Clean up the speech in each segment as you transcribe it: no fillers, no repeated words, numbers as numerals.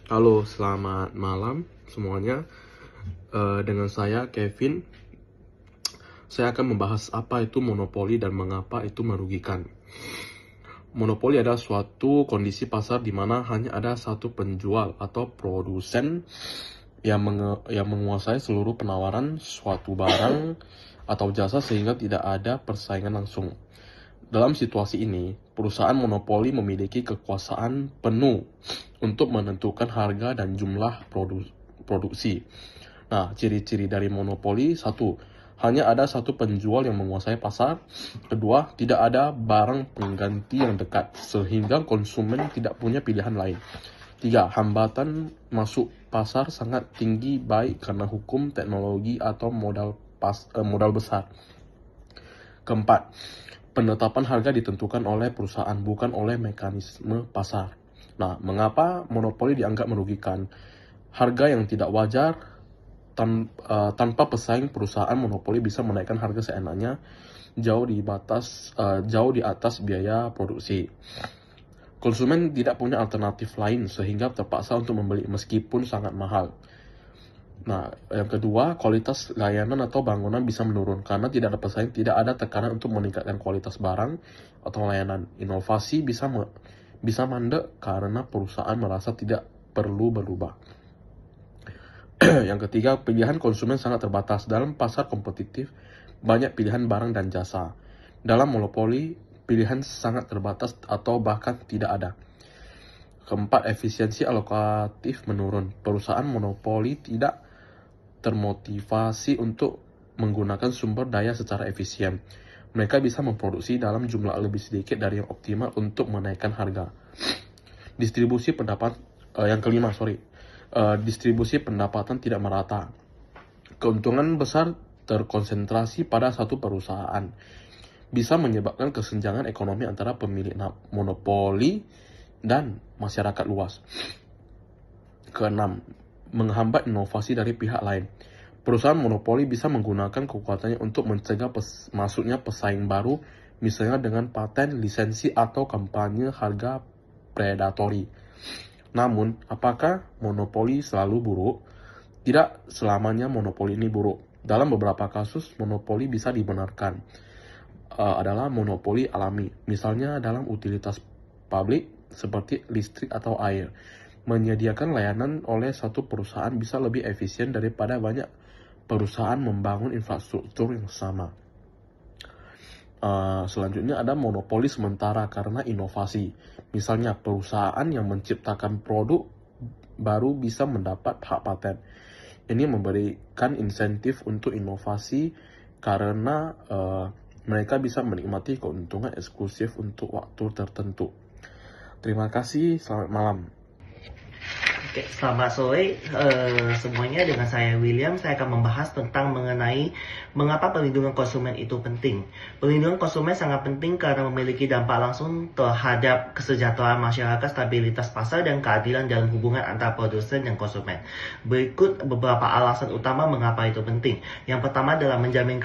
Halo, selamat malam semuanya. Dengan saya Kevin. Saya akan membahas apa itu monopoli dan mengapa itu merugikan. Monopoli adalah suatu kondisi pasar di mana hanya ada satu penjual atau produsen yang menguasai seluruh penawaran suatu barang atau jasa sehingga tidak ada persaingan langsung. Dalam situasi ini, perusahaan monopoli memiliki kekuasaan penuh untuk menentukan harga dan jumlah produksi. Nah, ciri-ciri dari monopoli: satu, hanya ada satu penjual yang menguasai pasar. Kedua, tidak ada barang pengganti yang dekat, sehingga konsumen tidak punya pilihan lain. Tiga, hambatan masuk pasar sangat tinggi baik karena hukum, teknologi, atau modal besar. Keempat, penetapan harga ditentukan oleh perusahaan, bukan oleh mekanisme pasar. Nah, mengapa monopoli dianggap merugikan? Harga yang tidak wajar. Tanpa pesaing, perusahaan monopoli bisa menaikkan harga seenaknya, jauh di atas biaya produksi. Konsumen tidak punya alternatif lain sehingga terpaksa untuk membeli meskipun sangat mahal. Nah, yang kedua, kualitas layanan atau bangunan bisa menurun karena tidak ada pesaing, tidak ada tekanan untuk meningkatkan kualitas barang atau layanan. Inovasi bisa mandek karena perusahaan merasa tidak perlu berubah. Yang ketiga, pilihan konsumen sangat terbatas. Dalam pasar kompetitif, banyak pilihan barang dan jasa. Dalam monopoli, pilihan sangat terbatas atau bahkan tidak ada. Keempat, efisiensi alokatif menurun. Perusahaan monopoli tidak termotivasi untuk menggunakan sumber daya secara efisien. Mereka bisa memproduksi dalam jumlah lebih sedikit dari yang optimal untuk menaikkan harga. Distribusi pendapatan tidak merata. Keuntungan besar terkonsentrasi pada satu perusahaan, bisa menyebabkan kesenjangan ekonomi antara pemilik monopoli dan masyarakat luas. Keenam, menghambat inovasi dari pihak lain. Perusahaan monopoli bisa menggunakan kekuatannya untuk mencegah masuknya pesaing baru, misalnya dengan paten, lisensi, atau kampanye harga predatori. Namun, apakah monopoli selalu buruk? Tidak selamanya monopoli ini buruk. Dalam beberapa kasus, monopoli bisa dibenarkan. Adalah monopoli alami, misalnya dalam utilitas publik seperti listrik atau air. Menyediakan layanan oleh satu perusahaan bisa lebih efisien daripada banyak perusahaan membangun infrastruktur yang sama. Selanjutnya ada monopoli sementara karena inovasi. Misalnya perusahaan yang menciptakan produk baru bisa mendapat hak paten. Ini memberikan insentif untuk inovasi karena mereka bisa menikmati keuntungan eksklusif untuk waktu tertentu. Terima kasih, selamat malam. Oke, selamat sore semuanya. Dengan saya William, saya akan membahas tentang mengenai mengapa perlindungan konsumen itu penting. Perlindungan konsumen sangat penting karena memiliki dampak langsung terhadap kesejahteraan masyarakat, stabilitas pasar, dan keadilan dalam hubungan antara produsen dan konsumen. Berikut beberapa alasan utama mengapa itu penting. Yang pertama adalah menjamin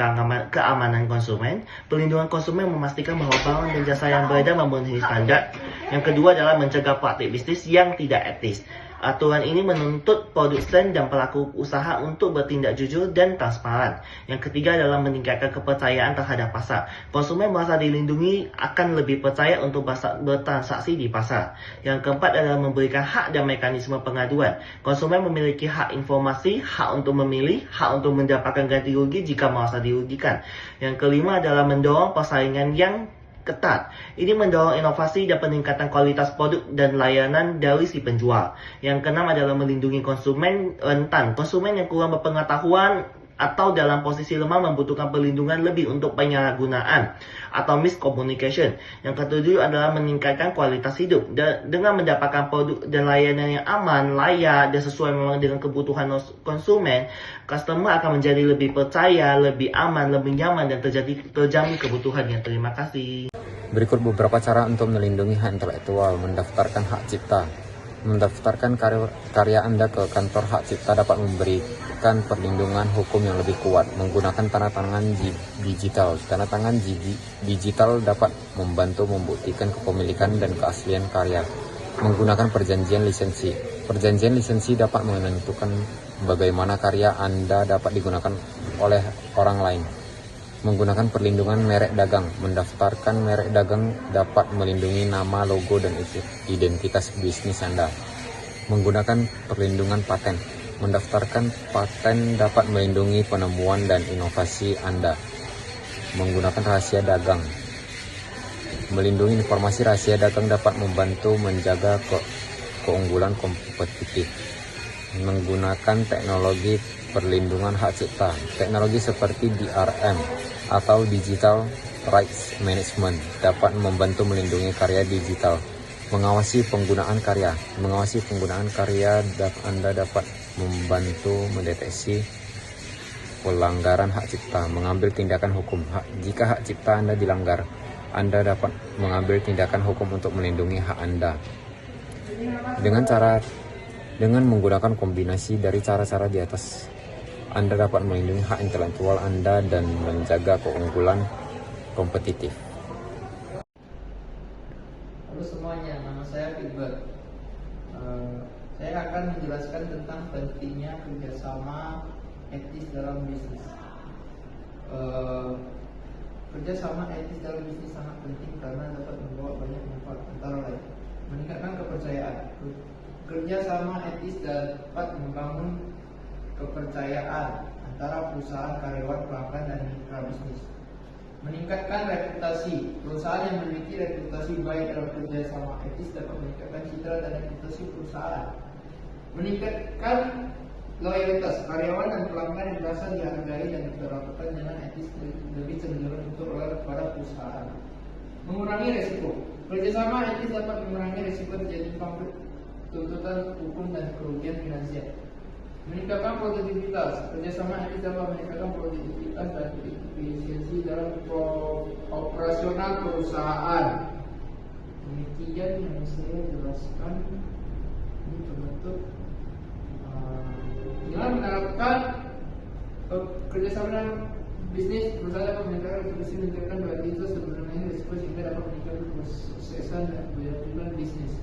keamanan konsumen. Perlindungan konsumen memastikan bahwa barang dan jasa yang beredar memenuhi standar. Yang kedua adalah mencegah praktik bisnis yang tidak etis. Aturan ini menuntut produsen dan pelaku usaha untuk bertindak jujur dan transparan. Yang ketiga adalah meningkatkan kepercayaan terhadap pasar. Konsumen merasa dilindungi akan lebih percaya untuk bertransaksi di pasar. Yang keempat adalah memberikan hak dan mekanisme pengaduan. Konsumen memiliki hak informasi, hak untuk memilih, hak untuk mendapatkan ganti rugi jika merasa dirugikan. Yang kelima adalah mendorong persaingan yang ketat. Ini mendorong inovasi dan peningkatan kualitas produk dan layanan dari si penjual. Yang keenam adalah melindungi konsumen rentan. Konsumen yang kurang berpengetahuan atau dalam posisi lemah membutuhkan perlindungan lebih untuk penyalahgunaan atau miscommunication. Yang ketujuh adalah meningkatkan kualitas hidup dengan mendapatkan produk dan layanan yang aman, layak, dan sesuai memang dengan kebutuhan konsumen. Customer akan menjadi lebih percaya, lebih aman, lebih nyaman, dan terjamin kebutuhannya. Terima kasih. Berikut beberapa cara untuk melindungi hak intelektual. Mendaftarkan hak cipta. Mendaftarkan karya Anda ke kantor hak cipta dapat memberikan perlindungan hukum yang lebih kuat. Menggunakan tanda tangan digital. Tanda tangan digital dapat membantu membuktikan kepemilikan dan keaslian karya. Menggunakan perjanjian lisensi. Perjanjian lisensi dapat menentukan bagaimana karya Anda dapat digunakan oleh orang lain. Menggunakan perlindungan merek dagang. Mendaftarkan merek dagang dapat melindungi nama, logo, dan identitas bisnis Anda. Menggunakan perlindungan paten. Mendaftarkan paten dapat melindungi penemuan dan inovasi Anda. Menggunakan rahasia dagang. Melindungi informasi rahasia dagang dapat membantu menjaga keunggulan kompetitif. Menggunakan teknologi perlindungan hak cipta. Teknologi seperti DRM atau Digital Rights Management dapat membantu melindungi karya digital. Mengawasi penggunaan karya. Mengawasi penggunaan karya Anda dapat membantu mendeteksi pelanggaran hak cipta. Mengambil tindakan hukum. Jika hak cipta Anda dilanggar, Anda dapat mengambil tindakan hukum untuk melindungi hak Anda. Dengan menggunakan kombinasi dari cara-cara di atas, Anda dapat melindungi hak intelektual Anda dan menjaga keunggulan kompetitif. Halo semuanya, nama saya Filbert. Saya akan menjelaskan tentang pentingnya kerjasama etis dalam bisnis. Kerjasama etis dalam bisnis sangat penting karena dapat membawa banyak manfaat, antara lain meningkatkan kepercayaan. Kerjasama etis dapat membangun kepercayaan antara perusahaan, karyawan, pelanggan, dan mitra bisnis. Meningkatkan reputasi. Perusahaan yang memiliki reputasi baik dalam kerjasama etis dapat meningkatkan citra dan reputasi perusahaan. Meningkatkan loyalitas. Karyawan dan pelanggan yang merasa dihargai dan diperlakukan dengan etis lebih cenderung untuk loyal kepada perusahaan. Mengurangi resiko. Kerjasama etis dapat mengurangi risiko terjadi konflik, tuntutan hukum, dan kerugian finansial. Meningkatkan produktivitas. Kerjasama etis dapat meningkatkan produktivitas dan efisiensi dalam operasional perusahaan. Demikian yang saya jelaskan. Ini terbentuk dengan menerapkan kerjasama dalam bisnis, perusahaan dapat meningkatkan efisiensi, meningkatkan produktivitas, dan mengurangi risiko sehingga dapat meningkatkan kesuksesan dan keberhasilan bisnis.